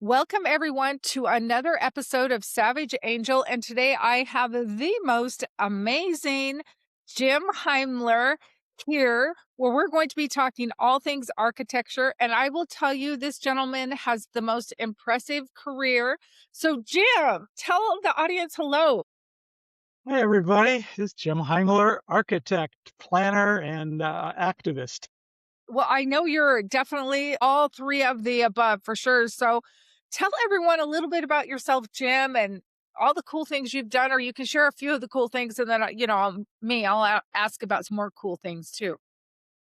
Welcome, everyone, to another episode of Savage Angel. And today I have the most amazing Jim Heimler here, where we're going to be talking all things architecture. And I will tell you, this gentleman has the most impressive career. So, Jim, tell the audience hello. Hey everybody, this is Jim Heimler, architect, planner, and activist. Well, I know you're definitely all three of the above for sure. So tell everyone a little bit about yourself, Jim, and all the cool things you've done, or you can share a few of the cool things. And then, I'll ask about some more cool things too.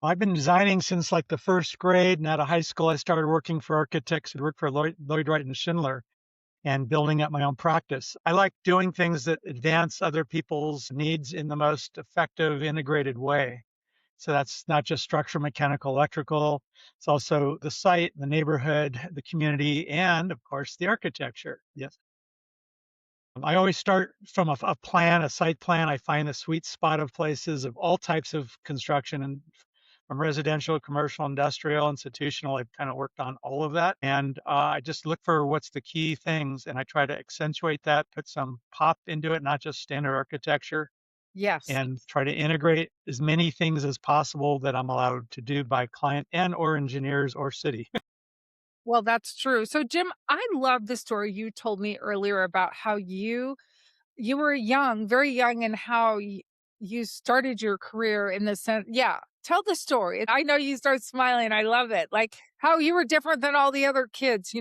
I've been designing since like the first grade, and out of high school, I started working for architects and worked for Lloyd Wright and Schindler and building up my own practice. I like doing things that advance other people's needs in the most effective, integrated way. So that's not just structural, mechanical, electrical. It's also the site, the neighborhood, the community, and of course, the architecture. Yes. I always start from a plan, a site plan. I find a sweet spot of places of all types of construction and from residential, commercial, industrial, institutional. I've kind of worked on all of that. And I just look for what's the key things and I try to accentuate that, put some pop into it, not just standard architecture, Yes. and try to integrate as many things as possible that I'm allowed to do by client and or engineers or city. Well, that's true. So, Jim, I love the story you told me earlier about how you were young, very young, and how you started your career in the sense. Yeah, tell the story. I know you start smiling. I love it. Like how you were different than all the other kids.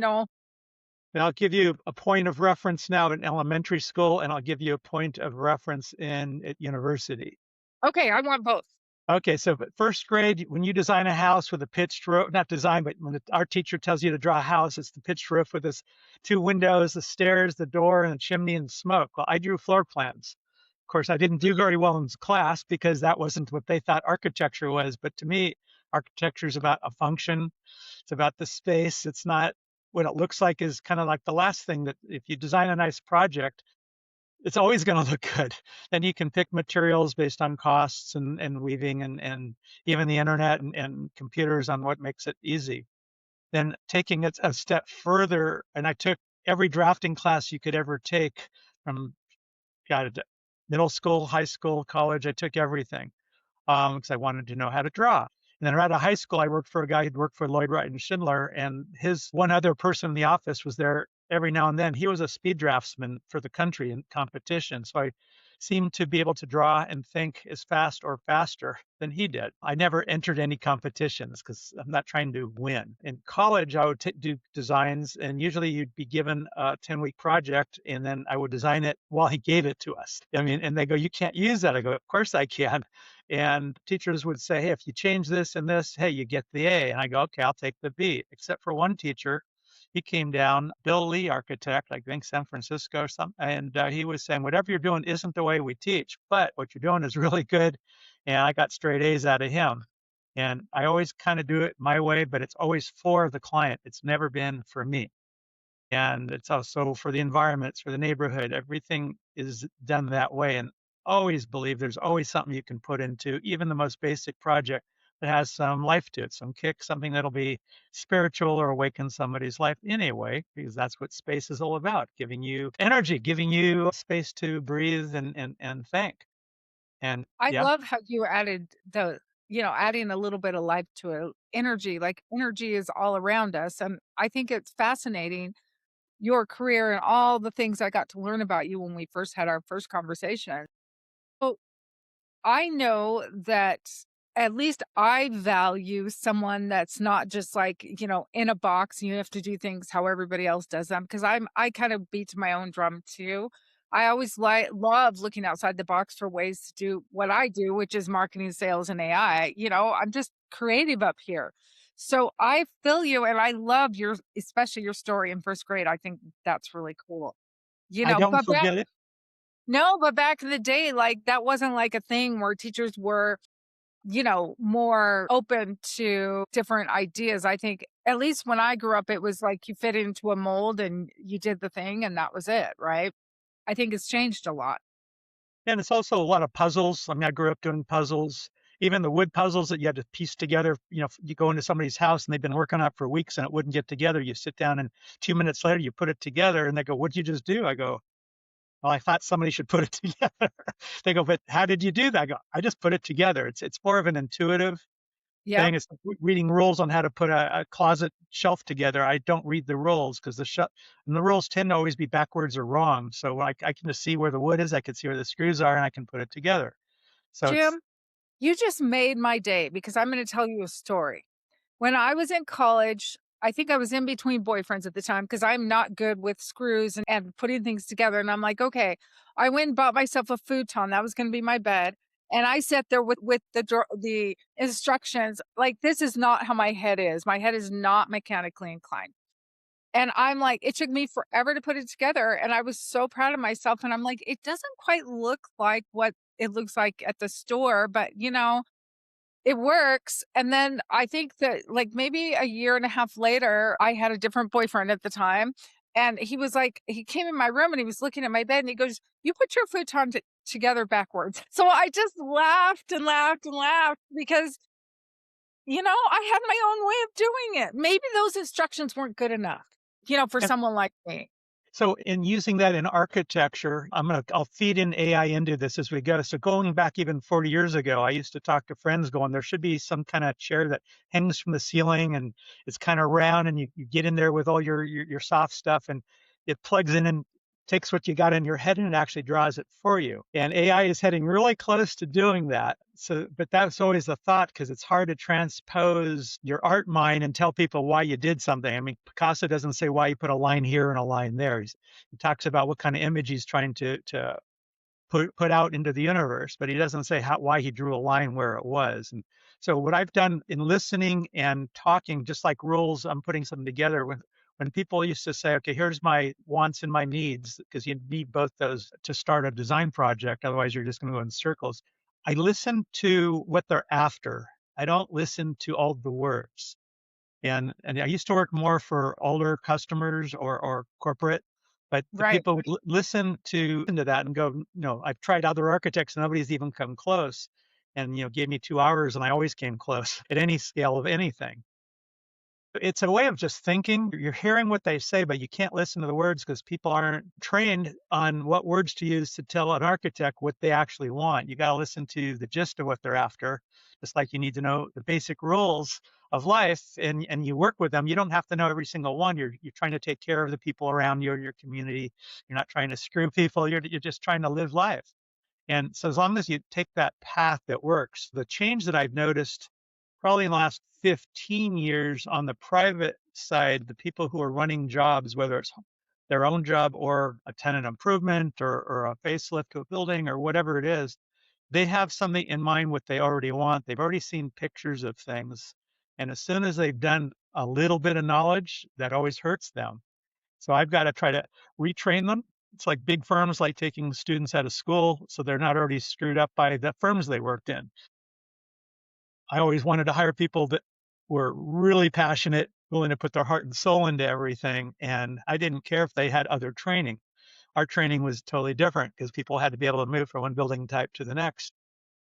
And I'll give you a point of reference now in elementary school, and I'll give you a point of reference in at university. Okay, I want both. Okay, so but first grade, when you design a house with a pitched roof, not design, but when our teacher tells you to draw a house, it's the pitched roof with this two windows, the stairs, the door, and the chimney and smoke. Well, I drew floor plans. Of course, I didn't do very well in class because that wasn't what they thought architecture was. But to me, architecture is about a function. It's about the space. It's not what it looks like is kind of like the last thing that if you design a nice project, it's always going to look good. Then you can pick materials based on costs and weaving and even the internet and computers on what makes it easy. Then taking it a step further, and I took every drafting class you could ever take from God, middle school, high school, college. I took everything because I wanted to know how to draw. And then right out of high school, I worked for a guy who'd worked for Lloyd Wright and Schindler, and his one other person in the office was there every now and then. He was a speed draftsman for the country in competition. So I seemed to be able to draw and think as fast or faster than he did. I never entered any competitions because I'm not trying to win. In college, I would do designs, and usually you'd be given a 10-week project, and then I would design it while he gave it to us. I mean, and they go, "You can't use that." I go, "Of course I can." And teachers would say, "Hey, if you change this and this, hey, you get the A." And I go, "Okay, I'll take the B." Except for one teacher, he came down, Bill Lee, architect, I think San Francisco or something, and he was saying, "Whatever you're doing isn't the way we teach, but what you're doing is really good." And I got straight A's out of him. And I always kind of do it my way, but it's always for the client. It's never been for me. And it's also for the environment, it's for the neighborhood. Everything is done that way. And always believe there's always something you can put into even the most basic project that has some life to it, some kick, something that'll be spiritual or awaken somebody's life in a way, because that's what space is all about, giving you energy, giving you space to breathe and think. And I yeah, love how you added adding a little bit of life to it. Energy, like energy is all around us. And I think it's fascinating your career and all the things I got to learn about you when we first had our first conversation. So I know that at least I value someone that's not just like, in a box and you have to do things how everybody else does them. Cause I kind of beat my own drum too. I always love looking outside the box for ways to do what I do, which is marketing, sales, and AI. I'm just creative up here. So I feel you and I love especially your story in first grade. I think that's really cool. I don't But back forget it. no, but back in the day, like that wasn't like a thing where teachers were more open to different ideas. I think at least when I grew up, it was like you fit into a mold and you did the thing and that was it, right? I think it's changed a lot. And it's also a lot of puzzles. I mean, I grew up doing puzzles. Even the wood puzzles that you had to piece together, you go into somebody's house and they've been working on it for weeks and it wouldn't get together. You sit down and 2 minutes later you put it together and they go, "What'd you just do?" I go, "Well, I thought somebody should put it together." They go, "But how did you do that?" I go, "I just put it together." It's more of an intuitive Yep. thing. It's like reading rules on how to put a closet shelf together. I don't read the rules because the rules tend to always be backwards or wrong. So I can just see where the wood is. I can see where the screws are, and I can put it together. So it's Jim, you just made my day because I'm gonna tell you a story. When I was in college, I think I was in between boyfriends at the time because I'm not good with screws and putting things together. And I'm like, okay, I went and bought myself a futon. That was going to be my bed. And I sat there with the instructions. Like, this is not how my head is. My head is not mechanically inclined. And I'm like, it took me forever to put it together. And I was so proud of myself. And I'm like, it doesn't quite look like what it looks like at the store, but it works, and then I think that, like, maybe a year and a half later, I had a different boyfriend at the time, and he was like he came in my room and he was looking at my bed and he goes, "You put your futon together backwards." So I just laughed and laughed and laughed because, I had my own way of doing it. Maybe those instructions weren't good enough, for someone like me. So in using that in architecture, I'll feed in AI into this as we go. So going back even 40 years ago, I used to talk to friends going, there should be some kind of chair that hangs from the ceiling and it's kind of round and you get in there with all your soft stuff and it plugs in and takes what you got in your head and it actually draws it for you. And AI is heading really close to doing that. So, but that's always the thought because it's hard to transpose your art mind and tell people why you did something. I mean, Picasso doesn't say why you put a line here and a line there. He talks about what kind of image he's trying to put out into the universe, but he doesn't say why he drew a line where it was. And so what I've done in listening and talking, just like rules, I'm putting something together when people used to say, okay, here's my wants and my needs, because you need both those to start a design project. Otherwise, you're just going to go in circles. I listen to what they're after. I don't listen to all the words. And I used to work more for older customers or corporate, but the Right. people would listen to that and go, no, I've tried other architects, and nobody's even come close. And gave me 2 hours, and I always came close at any scale of anything. It's a way of just thinking. You're hearing what they say, but you can't listen to the words because people aren't trained on what words to use to tell an architect what they actually want. You got to listen to the gist of what they're after, just like you need to know the basic rules of life and you work with them. You don't have to know every single one. You're trying to take care of the people around you or your community. You're not trying to screw people. You're just trying to live life. And so as long as you take that path that works, the change that I've noticed probably in the last 15 years on the private side, the people who are running jobs, whether it's their own job or a tenant improvement or a facelift to a building or whatever it is, they have something in mind what they already want. They've already seen pictures of things. And as soon as they've done a little bit of knowledge, that always hurts them. So I've got to try to retrain them. It's like big firms like taking students out of school so they're not already screwed up by the firms they worked in. I always wanted to hire people that were really passionate, willing to put their heart and soul into everything. And I didn't care if they had other training. Our training was totally different because people had to be able to move from one building type to the next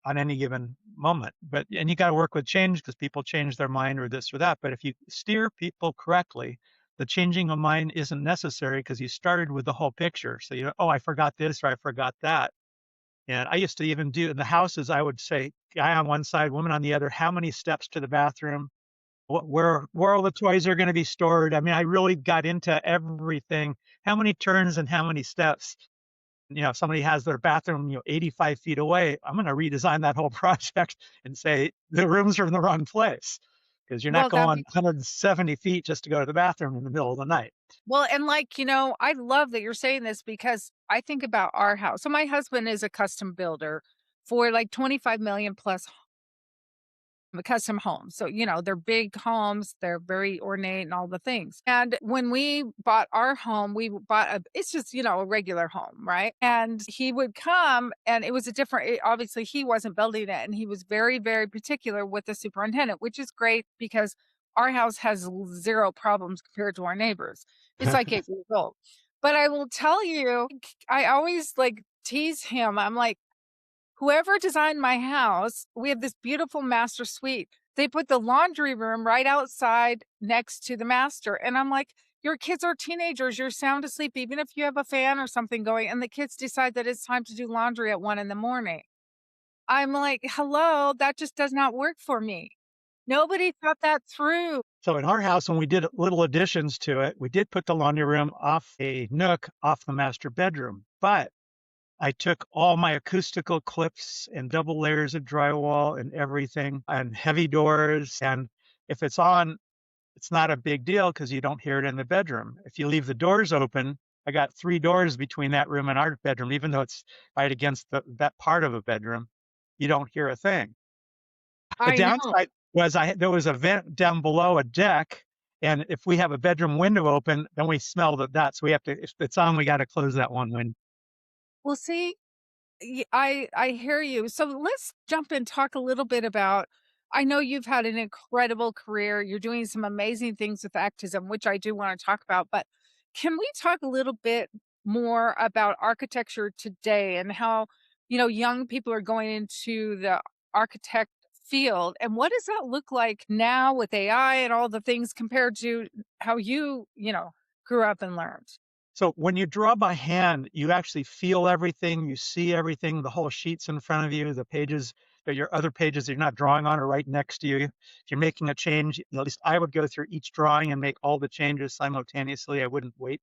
on any given moment. And you got to work with change because people change their mind or this or that. But if you steer people correctly, the changing of mind isn't necessary because you started with the whole picture. So oh, I forgot this or I forgot that. And I used to even do in the houses, I would say, guy on one side, woman on the other, how many steps to the bathroom, where all the toys are going to be stored. I mean, I really got into everything, how many turns and how many steps. If somebody has their bathroom, 85 feet away, I'm going to redesign that whole project and say the rooms are in the wrong place because you're not Well, that going 170 feet just to go to the bathroom in the middle of the night. Well, and like, I love that you're saying this because I think about our house. So my husband is a custom builder for like 25 million plus custom homes. So, they're big homes, they're very ornate and all the things. And when we bought our home, it's just, a regular home, right? And he would come and it was obviously he wasn't building it. And he was very, very particular with the superintendent, which is great because our house has zero problems compared to our neighbors. It's like 8 years old. But I will tell you, I always like tease him. I'm like, whoever designed my house, we have this beautiful master suite. They put the laundry room right outside next to the master. And I'm like, your kids are teenagers. You're sound asleep, even if you have a fan or something going, and the kids decide that it's time to do laundry at 1 in the morning. I'm like, hello, that just does not work for me. Nobody thought that through. So in our house, when we did little additions to it, we did put the laundry room off a nook off the master bedroom, but I took all my acoustical clips and double layers of drywall and everything and heavy doors. And if it's on, it's not a big deal because you don't hear it in the bedroom. If you leave the doors open, I got 3 doors between that room and our bedroom, even though it's right against that part of a bedroom, you don't hear a thing. The I know. downside was there was a vent down below a deck, and if we have a bedroom window open, then we smell that. So we have to, if it's on, we got to close that one window. Well, see, I hear you. So let's jump and talk a little bit about, I know you've had an incredible career. You're doing some amazing things with activism, which I do want to talk about, but can we talk a little bit more about architecture today and how, young people are going into the architect field, and what does that look like now with AI and all the things compared to how you grew up and learned? So when you draw by hand, you actually feel everything, you see everything, the whole sheet's in front of you, the pages, your other pages that you're not drawing on are right next to you. If you're making a change, at least I would go through each drawing and make all the changes simultaneously. I wouldn't wait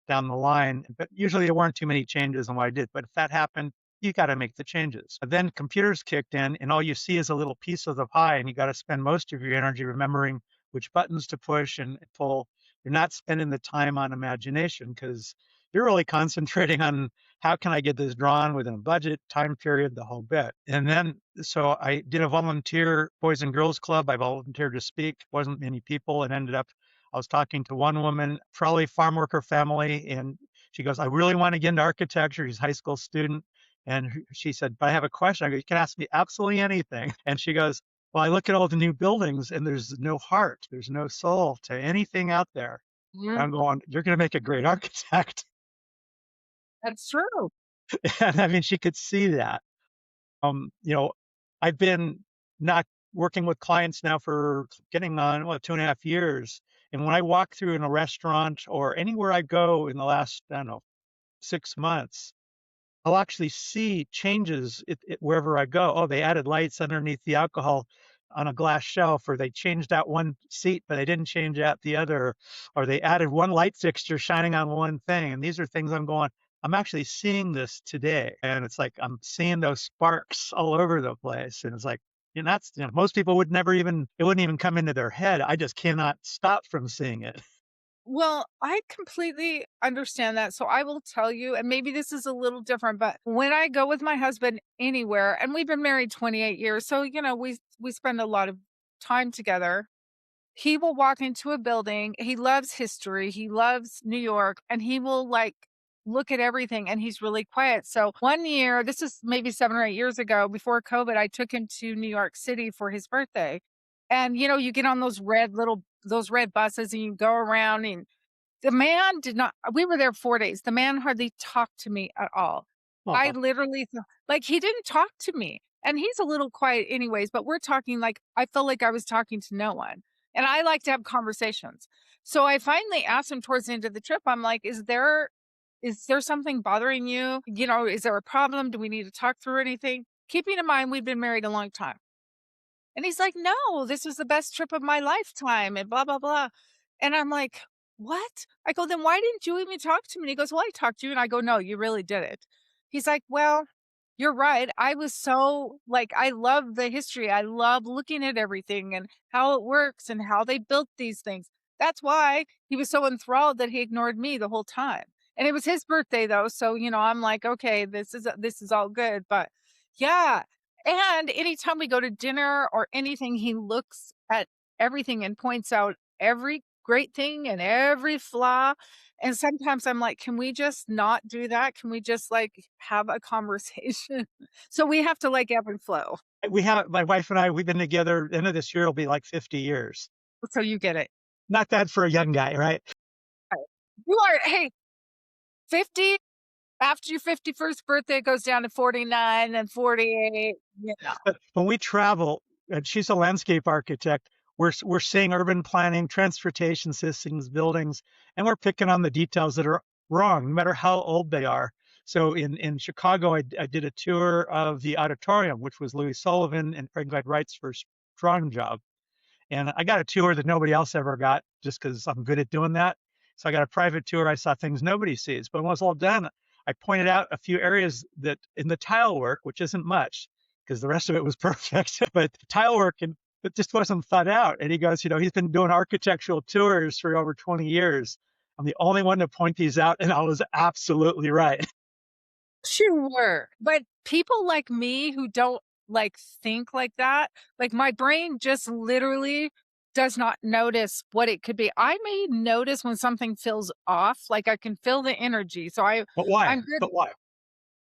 down the line. But usually there weren't too many changes in what I did. But if that happened, you got to make the changes. But then computers kicked in, and all you see is a little piece of the pie, and you got to spend most of your energy remembering which buttons to push and pull. You're not spending the time on imagination because you're really concentrating on how can I get this drawn within a budget, time period, the whole bit. And then, so I did a volunteer Boys and Girls Club. I volunteered to speak. Wasn't many people. It ended up I was talking to one woman, probably farm worker family, and she goes, I really want to get into architecture. She's a high school student. And she said, but I have a question. I go, you can ask me absolutely anything. And she goes, well, I look at all the new buildings and there's no heart, there's no soul to anything out there. And Mhm. I'm going, you're going to make a great architect. That's true. And I mean, she could see that. You know, I've been not working with clients now for getting on, well, 2.5 years. And when I walk through in a restaurant or anywhere I go in the last, I don't know, 6 months, I'll actually see changes wherever I go. Oh, they added lights underneath the alcohol on a glass shelf, or they changed out one seat, but they didn't change out the other, or they added one light fixture shining on one thing. And these are things I'm going, I'm actually seeing this today. And it's like I'm seeing those sparks all over the place. And it's like, that's, most people would never even, it wouldn't even come into their head. I just cannot stop from seeing it. Well, I completely understand that. So I will tell you, and maybe this is a little different, but when I go with my husband anywhere, and we've been married 28 years, so we spend a lot of time together. He will walk into a building. He loves history. He loves New York, and he will like look at everything, and he's really quiet. So one year, this is maybe 7 or 8 years ago, before COVID, I took him to New York City for his birthday. And you get on those red buses and you go around, and the man did not, we were there 4 days. The man hardly talked to me at all. I Oh, literally like, he didn't talk to me, and he's a little quiet anyways, but we're talking like I felt like I was talking to no one, and I like to have conversations. So I finally asked him towards the end of the trip, I'm like, "Is there something bothering you? Is there a problem? Do we need to talk through anything?" Keeping in mind we've been married a long time. And he's like, "No, this was the best trip of my lifetime," and blah, blah, blah. And I'm like, "What?" I go, "Then why didn't you even talk to me?" And he goes, "Well, I talked to you." And I go, "No, you really didn't." He's like, "Well, you're right. I was so like, I love the history. I love looking at everything and how it works and how they built these things." That's why he was so enthralled that he ignored me the whole time. And it was his birthday though, so I'm like, "Okay, this is all good." But yeah, and anytime we go to dinner or anything, he looks at everything and points out every great thing and every flaw. And sometimes I'm like, can we just not do that? Can we just like have a conversation? So we have to like ebb and flow. we have, my wife and I, we've been together, end of this year will be like 50 years. So you get it. Not bad for a young guy, right? Right. You are, hey, 50. After your 51st birthday, it goes down to 49 and 48, you know. But when we travel, and she's a landscape architect, we're seeing urban planning, transportation systems, buildings, and we're picking on the details that are wrong, no matter how old they are. So in Chicago, I did a tour of the auditorium, which was Louis Sullivan and Frank Lloyd Wright's first drawing job. And I got a tour that nobody else ever got just because I'm good at doing that. So I got a private tour. I saw things nobody sees. But when it was all done, I pointed out a few areas that in the tile work, which isn't much because the rest of it was perfect, but the tile work and it just wasn't thought out. And he goes, he's been doing architectural tours for over 20 years. I'm the only one to point these out, and I was absolutely right. Sure. But people like me who don't, like, think like that, like, my brain just literally does not notice what it could be. I may notice when something feels off, like, I can feel the energy, so But why? I'm good, But why?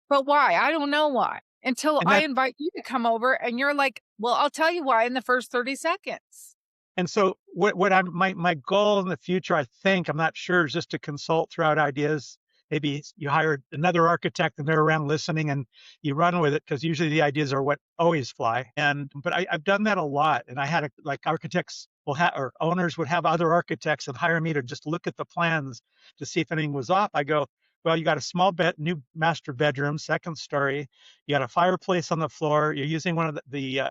but why? I don't know why, until And I that invite you to come over and you're like, "Well, I'll tell you why in the first 30 seconds." And so what I'm my goal in the future, I think, I'm not sure, is just to consult throughout ideas. Maybe you hire another architect and they're around listening and you run with it because usually the ideas are what always fly. And but I've done that a lot. And I had like architects will have or owners would have other architects and hire me to just look at the plans to see if anything was off. I go, well, you got a small bed, new master bedroom, second story. You got a fireplace on the floor. You're using one of the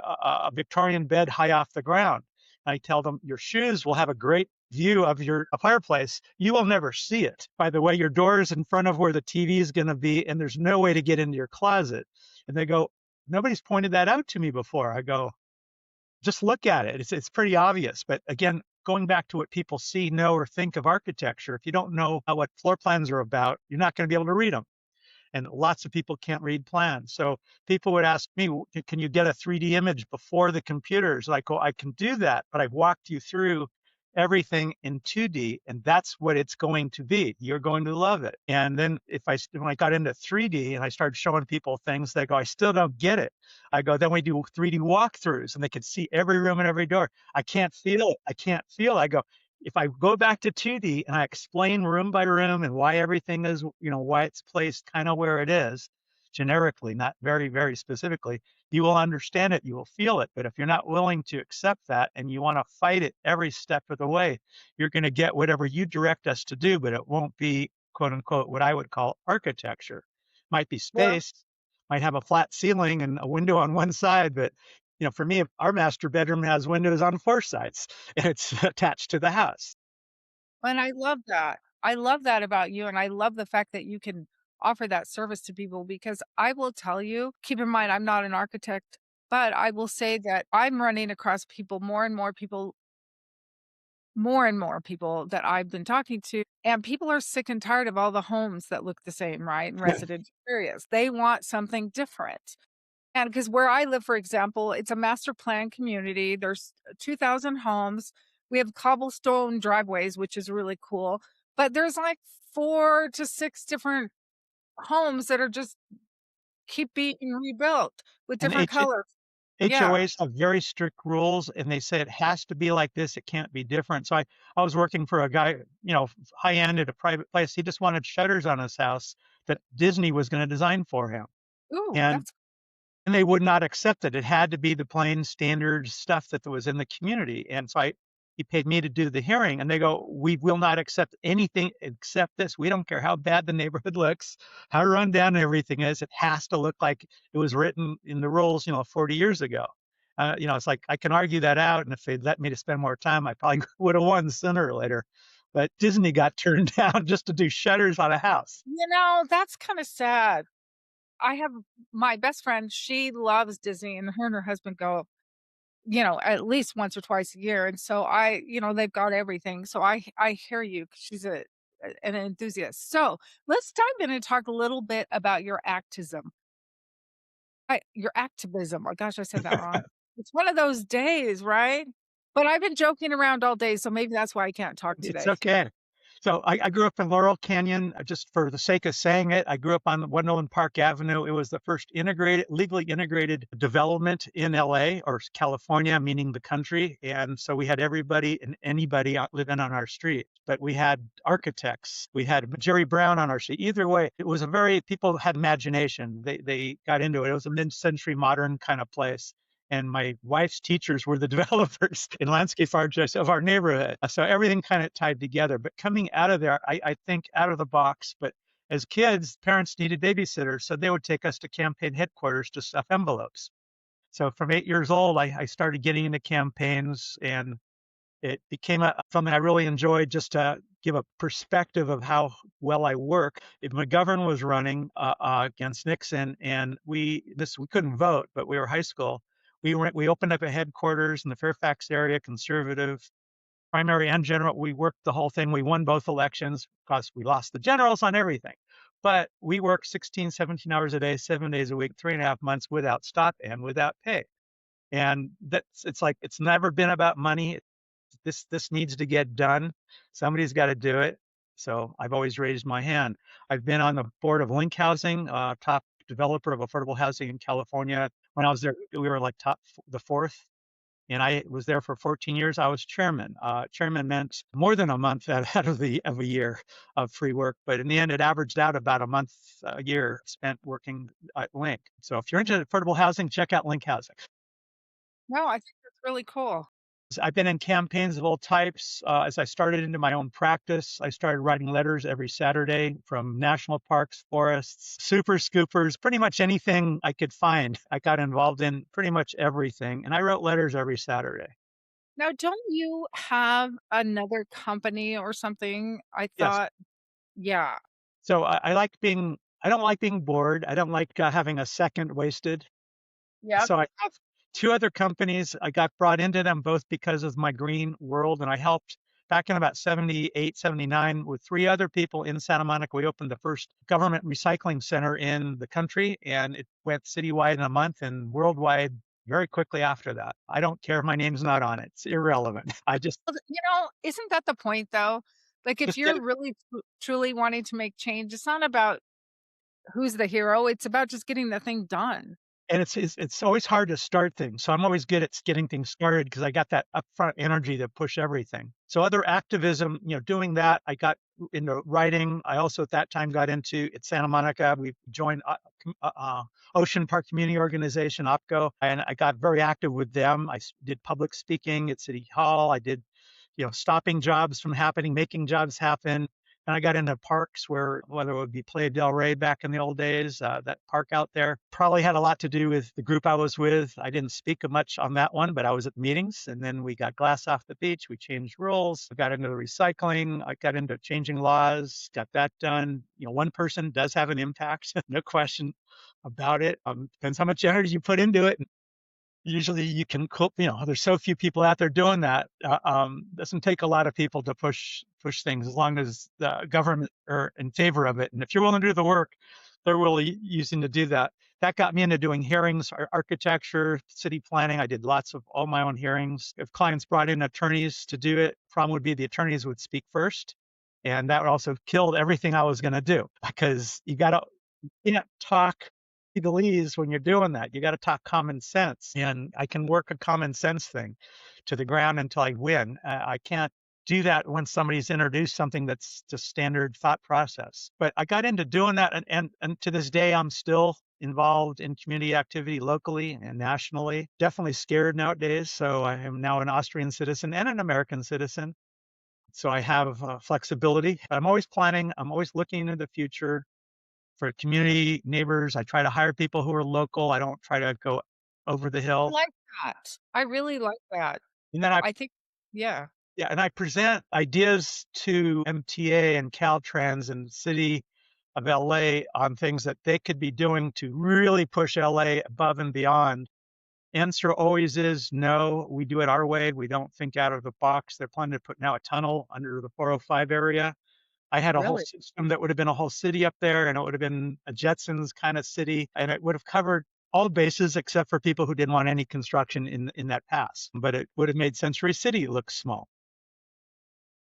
Victorian bed high off the ground. I tell them your shoes will have a great view of your fireplace. You will never see it. By the way, your door is in front of where the TV is going to be, and there's no way to get into your closet. And they go, nobody's pointed that out to me before. I go, just look at it. It's pretty obvious. But again, going back to what people see, know, or think of architecture, if you don't know what floor plans are about, you're not going to be able to read them, and lots of people can't read plans. So people would ask me, can you get a 3D image before the computers? I go, I can do that, but I've walked you through everything in 2D, and that's what it's going to be. You're going to love it. And then when I got into 3D and I started showing people things, they go, I still don't get it. I go, then we do 3D walkthroughs, and they could see every room and every door. I can't feel it. I can't feel it. I go, if I go back to 2D and I explain room by room and why everything is, why it's placed kind of where it is, generically, not very, very specifically, you will understand it, you will feel it. But if you're not willing to accept that and you want to fight it every step of the way, you're going to get whatever you direct us to do, but it won't be quote unquote what I would call architecture. Might be Well, space, might have a flat ceiling and a window on one side, but for me, our master bedroom has windows on four sides and it's attached to the house. and I love that. I love that about you, and I love the fact that you can offer that service to people because I will tell you, keep in mind, I'm not an architect, but I will say that I'm running across people, more and more people that I've been talking to, and people are sick and tired of all the homes that look the same, right, in residential areas. They want something different. And because where I live, for example, it's a master plan community. There's 2,000 homes. We have cobblestone driveways, which is really cool. But there's like 4 to 6 different homes that are just keep being rebuilt with And different colors. Yeah. HOAs have very strict rules, and they say it has to be like this. It can't be different. So I was working for a guy, high end at a private place. He just wanted shutters on his house that Disney was going to design for him. Ooh, And that's and they would not accept it. It had to be the plain standard stuff that was in the community. And so he paid me to do the hearing, and they go, we will not accept anything except this. We don't care how bad the neighborhood looks, how run down everything is. It has to look like it was written in the rules, 40 years ago. It's like I can argue that out, and if they'd let me to spend more time, I probably would have won sooner or later. But Disney got turned down just to do shutters on a house. that's kind of sad. I have my best friend, she loves Disney, and her husband go, at least once or twice a year, and so they've got everything, so I hear you. 'Cause she's an enthusiast. So, let's dive in and talk a little bit about your actism. Your activism. Oh gosh, I said that wrong. It's one of those days, right? But I've been joking around all day, so maybe that's why I can't talk It's today. okay. So I grew up in Laurel Canyon, just for the sake of saying it. I grew up on Wendell Park Avenue. It was the first legally integrated development in LA or California, meaning the country. And so we had everybody and anybody out living on our street. But we had architects, we had Jerry Brown on our street. Either way, it was a very, people had imagination. They got into it. It was a mid-century modern kind of place, and my wife's teachers were the developers in landscape architects of our neighborhood. So everything kind of tied together. But coming out of there, I think out of the box. But as kids, parents needed babysitters, so they would take us to campaign headquarters to stuff envelopes. So from 8 years old, I started getting into campaigns, and it became something I really enjoyed, just to give a perspective of how well I work. If McGovern was running against Nixon, and we couldn't vote, but we were high school. We opened up a headquarters in the Fairfax area, conservative, primary and general. We worked the whole thing. We won both elections because we lost the generals on everything. But we worked 16, 17 hours a day, 7 days a week, 3.5 months without stop and without pay. And it's like, it's never been about money. This needs to get done. Somebody's got to do it. So I've always raised my hand. I've been on the board of Link Housing, top developer of affordable housing in California. When I was there, we were like the fourth, and I was there for 14 years. I was chairman. Chairman meant more than a month out of a year of free work, but in the end, it averaged out about a month a year spent working at Link. So if you're into affordable housing, check out Link Housing. No, I think that's really cool. I've been in campaigns of all types. As I started into my own practice, I started writing letters every Saturday from national parks, forests, super scoopers, pretty much anything I could find. I got involved in pretty much everything, and I wrote letters every Saturday. Now, don't you have another company or something? I Yes. thought, yeah. So I don't like being bored. I don't like having a second wasted. Yep. So I have two other companies. I got brought into them both because of my green world, and I helped back in about 78, 79 with three other people in Santa Monica. We opened the first government recycling center in the country, and it went citywide in a month and worldwide very quickly after that. I don't care if my name's not on it. It's irrelevant. I Well, isn't that the point though? Like, if just get you're it. really truly wanting to make change, it's not about who's the hero, it's about just getting the thing done. And it's always hard to start things. So I'm always good at getting things started because I got that upfront energy to push everything. So other activism, doing that, I got into writing. I also at that time got into at Santa Monica. We joined Ocean Park Community Organization, OPCO, and I got very active with them. I did public speaking at City Hall. I did, stopping jobs from happening, making jobs happen. And I got into parks whether it would be Playa del Rey back in the old days, that park out there probably had a lot to do with the group I was with. I didn't speak much on that one, but I was at meetings. And then we got glass off the beach. We changed rules. I got into the recycling. I got into changing laws, got that done. One person does have an impact, no question about it. Depends how much energy you put into it. Usually you can cope, there's so few people out there doing that. Doesn't take a lot of people to push things as long as the government are in favor of it. And if you're willing to do the work, they're really using to do that. That got me into doing hearings, architecture, city planning. I did lots of all my own hearings. If clients brought in attorneys to do it, problem would be the attorneys would speak first. And that also killed everything I was going to do, because you can't talk legalese when you're doing that. You got to talk common sense, and I can work a common sense thing to the ground until I win. I can't do that when somebody's introduced something that's just standard thought process. But I got into doing that, and to this day, I'm still involved in community activity locally and nationally. Definitely scared nowadays, so I am now an Austrian citizen and an American citizen. So I have flexibility. I'm always planning. I'm always looking into the future for community neighbors. I try to hire people who are local. I don't try to go over the I hill. like that. I really like that. And then I think yeah. I present ideas to MTA and Caltrans and City of LA on things that they could be doing to really push LA above and beyond. Answer always is no. We do it our way. We don't think out of the box. They're planning to put now a tunnel under the 405 area. I had a whole Really? system that would have been a whole city up there, and it would have been a Jetsons kind of city, and it would have covered all bases except for people who didn't want any construction in that pass. But it would have made Century City look small.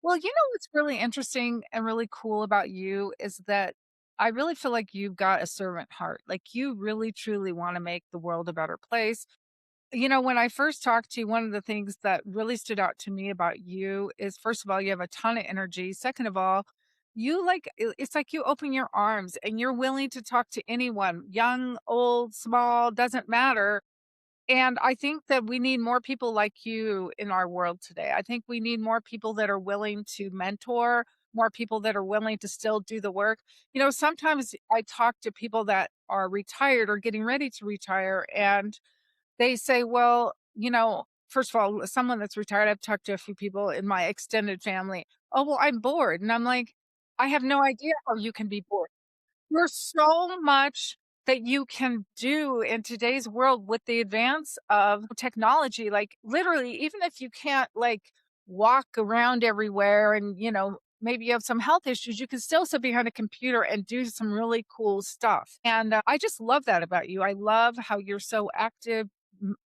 Well, what's really interesting and really cool about you is that I really feel like you've got a servant heart. Like you really truly want to make the world a better place. When I first talked to you, one of the things that really stood out to me about you is first of all, you have a ton of energy. Second of all, it's like you open your arms and you're willing to talk to anyone, young, old, small, doesn't matter. And I think that we need more people like you in our world today. I think we need more people that are willing to mentor, more people that are willing to still do the work. Sometimes I talk to people that are retired or getting ready to retire, and they say, well, first of all, someone that's retired, I've talked to a few people in my extended family. Oh, well, I'm bored. And I'm like, I have no idea how you can be bored. There's so much that you can do in today's world with the advance of technology. Like literally, even if you can't like walk around everywhere and, maybe you have some health issues, you can still sit behind a computer and do some really cool stuff. And I just love that about you. I love how you're so active,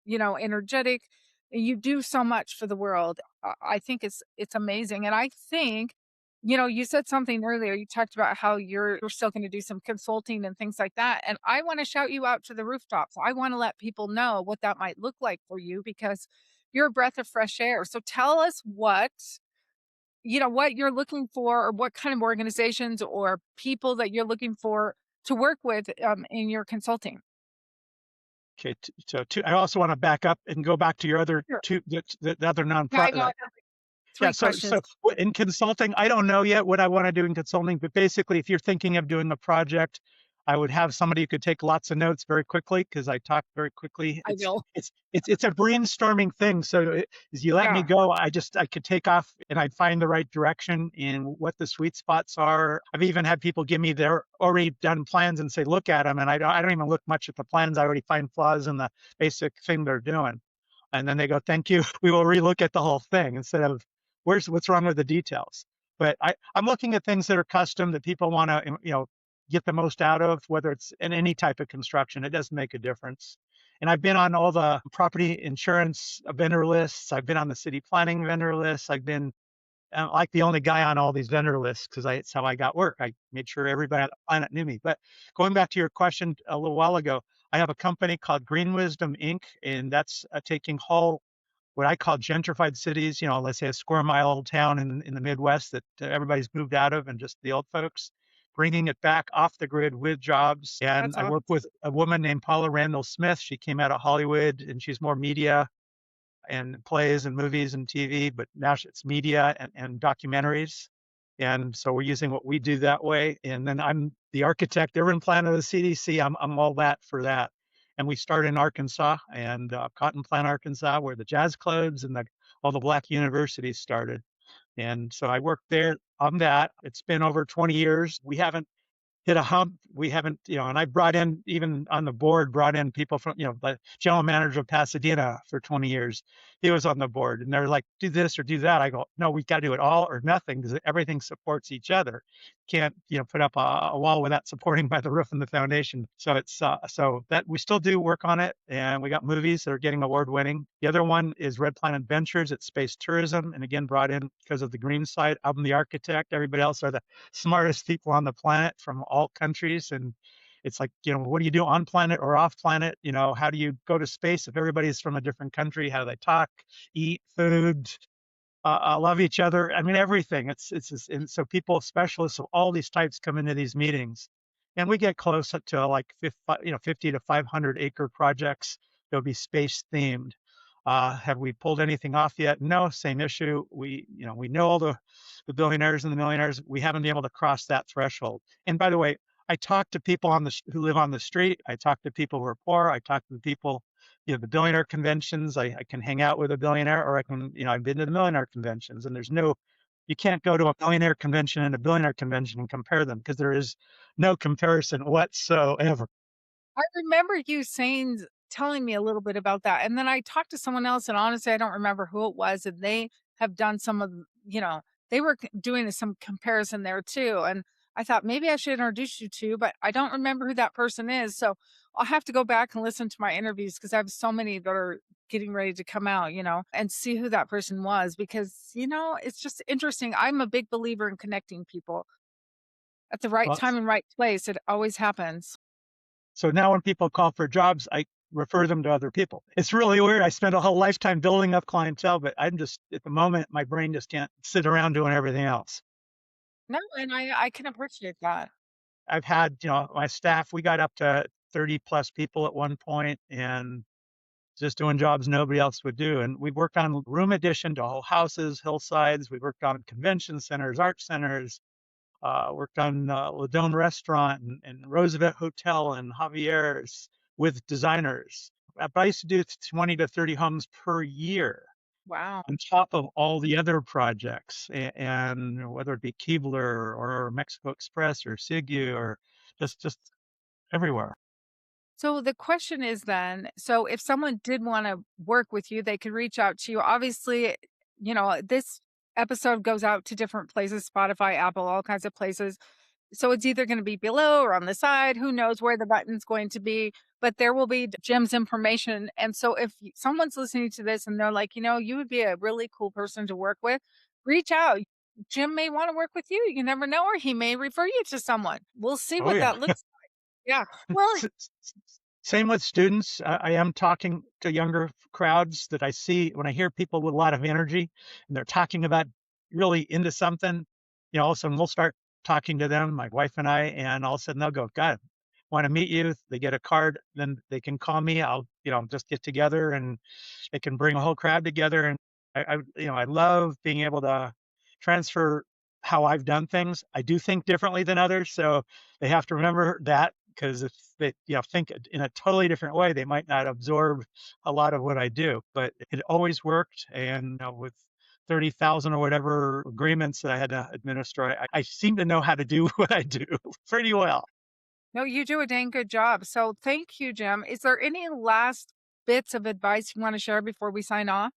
energetic. You do so much for the world. I think it's amazing. And I think you said something earlier. You talked about how you're still going to do some consulting and things like that. And I want to shout you out to the rooftops. I want to let people know what that might look like for you because you're a breath of fresh air. So tell us what you're looking for or what kind of organizations or people that you're looking for to work with in your consulting. Okay, I also want to back up and go back to your other Sure. two, the other Yeah, I nonprofit. know. I have like Yeah, three so questions. in consulting, I don't know yet what I want to do in consulting, but basically, if you're thinking of doing a project, I would have somebody who could take lots of notes very quickly because I talk very quickly. I will. It's a brainstorming thing. So as you let me Yeah, go, I could take off and I'd find the right direction and what the sweet spots are. I've even had people give me their already done plans and say, look at them, and I don't even look much at the plans. I already find flaws in the basic thing they're doing. And then they go, thank you. We will relook at the whole thing instead of what's wrong with the details. But I'm looking at things that are custom that people want to, get the most out of, whether it's in any type of construction. It doesn't make a difference. And I've been on all the property insurance vendor lists. I've been on the city planning vendor lists. I've been like the only guy on all these vendor lists because it's how I got work. I made sure everybody on the planet knew me. But going back to your question a little while ago, I have a company called Green Wisdom Inc., and that's taking whole what I call gentrified cities, let's say a square mile old town in the Midwest that everybody's moved out of and just the old folks, bringing it back off the grid with jobs. And that's I work awesome. with a woman named Paula Randall Smith. She came out of Hollywood and she's more media and plays and movies and TV, but now it's media and documentaries. And so we're using what we do that way. And then I'm the architect, urban planner of the CDC. I'm all that for that. And we start in Arkansas and Cotton Plant, Arkansas, where the jazz clubs and all the black universities started. And so I worked there on that. It's been over 20 years. We haven't hit a hump. We haven't, and I brought in, even on the board, brought in people from, the general manager of Pasadena for 20 years. He was on the board and they're like, do this or do that. I go, no, we got to do it all or nothing because everything supports each other. Can't, put up a wall without supporting by the roof and the foundation. So so that we still do work on it. And we got movies that are getting award winning. The other one is Red Planet Ventures. It's space tourism. And again, brought in because of the green side. I'm the architect. Everybody else are the smartest people on the planet from all countries. And it's like, what do you do on planet or off planet? How do you go to space if everybody's from a different country? How do they talk, eat, food, love each other? I mean, everything. And so people, specialists of all these types come into these meetings. And we get close to like 50 to 500 acre projects. They'll be space themed. Have we pulled anything off yet? No, same issue. We know all the billionaires and the millionaires. We haven't been able to cross that threshold. And by the way, I talk to people who live on the street. I talk to people who are poor. I talk to the people, the billionaire conventions. I can hang out with a billionaire, or I can, I've been to the millionaire conventions, and you can't go to a millionaire convention and a billionaire convention and compare them because there is no comparison whatsoever. I remember you telling me a little bit about that, and then I talked to someone else, and honestly, I don't remember who it was, and they have done some of they were doing some comparison there too, and I thought maybe I should introduce you to, but I don't remember who that person is, so I'll have to go back and listen to my interviews because I have so many that are getting ready to come out, and see who that person was because, it's just interesting. I'm a big believer in connecting people at the right Well, time and right place. It always happens. so now when people call for jobs, I refer them to other people. It's really weird. I spent a whole lifetime building up clientele, but I'm just at the moment, my brain just can't sit around doing everything else. No, and I can appreciate that. I've had, my staff, we got up to 30 plus people at one point and just doing jobs nobody else would do. And we worked on room addition to whole houses, hillsides. We worked on convention centers, art centers, worked on Ladone Restaurant and Roosevelt Hotel and Javier's with designers. But I used to do 20 to 30 homes per year Wow. on top of all the other projects. And whether it be Keebler or Mexico Express or Sigu or just everywhere. So the question is then, so if someone did want to work with you, they could reach out to you. Obviously, this episode goes out to different places, Spotify, Apple, all kinds of places. So it's either going to be below or on the side. Who knows where the button's going to be? But there will be Jim's information. And so if someone's listening to this and they're like, you would be a really cool person to work with, reach out. Jim may want to work with you. You never know, or he may refer you to someone. We'll see Oh what yeah. that looks like. Yeah. Well, Same with students. I am talking to younger crowds that I see when I hear people with a lot of energy and they're talking about really into something, all of a sudden we'll start talking to them, my wife and I, and all of a sudden they'll go, God, want to meet you. They get a card, then they can call me. I'll, just get together and they can bring a whole crowd together. And I love being able to transfer how I've done things. I do think differently than others. So they have to remember that because if they think in a totally different way, they might not absorb a lot of what I do. But it always worked, and with 30,000 or whatever agreements that I had to administer, I seem to know how to do what I do pretty well. no, you do a dang good job. So thank you, Jim. Is there any last bits of advice you want to share before we sign off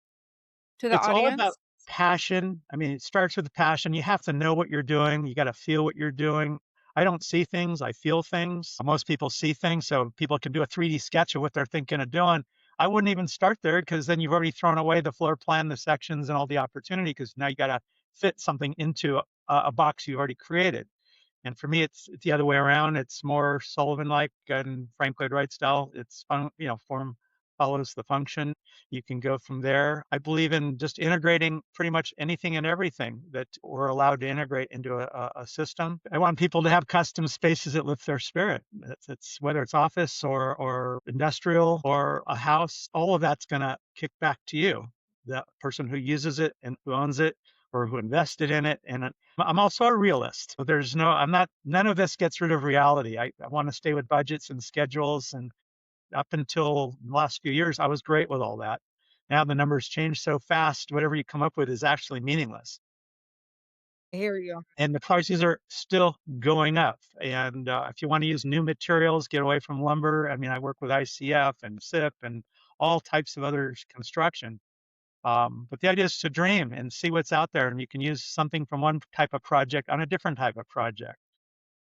to the It's all about audience? passion. I mean, it starts with passion. You have to know what you're doing. You got to feel what you're doing. I don't see things, I feel things. Most people see things, so people can do a 3D sketch of what they're thinking of doing. I wouldn't even start there because then you've already thrown away the floor plan, the sections, and all the opportunity because now you got to fit something into a box you've already created. And for me, it's the other way around. It's more Sullivan-like and Frank Lloyd Wright style. It's fun, form follows the function. You can go from there. I believe in just integrating pretty much anything and everything that we're allowed to integrate into a system. I want people to have custom spaces that lift their spirit. It's whether it's office or industrial or a house, all of that's going to kick back to you, the person who uses it and who owns it or who invested in it. And I'm also a realist. So none of this gets rid of reality. I want to stay with budgets and schedules. And up until the last few years, I was great with all that. Now the numbers change so fast, whatever you come up with is actually meaningless. I hear you. And the prices are still going up. And if you want to use new materials, get away from lumber. I mean, I work with ICF and SIP and all types of other construction. But the idea is to dream and see what's out there, and you can use something from one type of project on a different type of project.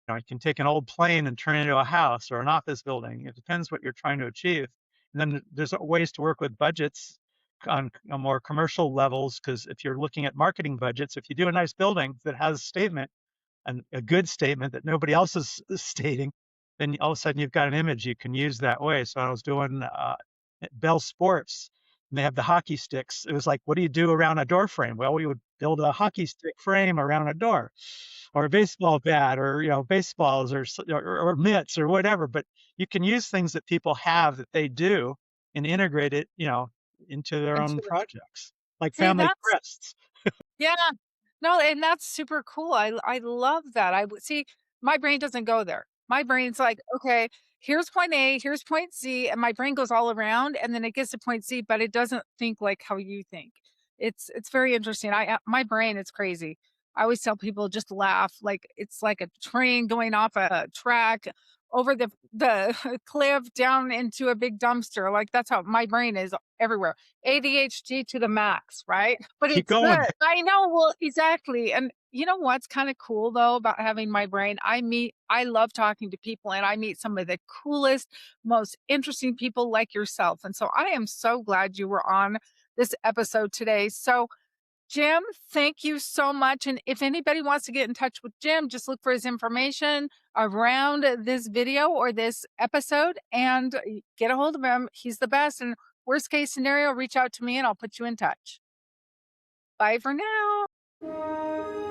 You can take an old plane and turn it into a house or an office building. It depends what you're trying to achieve. And then there's ways to work with budgets on more commercial levels, because if you're looking at marketing budgets, if you do a nice building that has a statement and a good statement that nobody else is stating, then all of a sudden you've got an image you can use that way. So I was doing Bell Sports, and they have the hockey sticks. It was like, what do you do around a door frame? Well, we would build a hockey stick frame around a door, or a baseball bat, or baseballs, or mitts, or whatever. But you can use things that people have that they do and integrate it, into their And own projects, like see, family that's crests. yeah. No, and that's super cool. I love that. I would see my brain doesn't go there. My brain's like, okay, here's point A, here's point Z, and my brain goes all around, and then it gets to point Z, but it doesn't think like how you think. It's very interesting. My brain is crazy. I always tell people just laugh, like it's like a train going off a track, over the cliff down into a big dumpster. Like that's how my brain is everywhere. ADHD to the max, right? But Keep it's going. good. I know. Well, exactly. And you know what's kind of cool though about having my brain? I love talking to people and I meet some of the coolest, most interesting people like yourself. And so I am so glad you were on this episode today. So Jim, thank you so much. And if anybody wants to get in touch with Jim, just look for his information around this video or this episode and get a hold of him. He's the best. And worst case scenario, reach out to me and I'll put you in touch. Bye for now.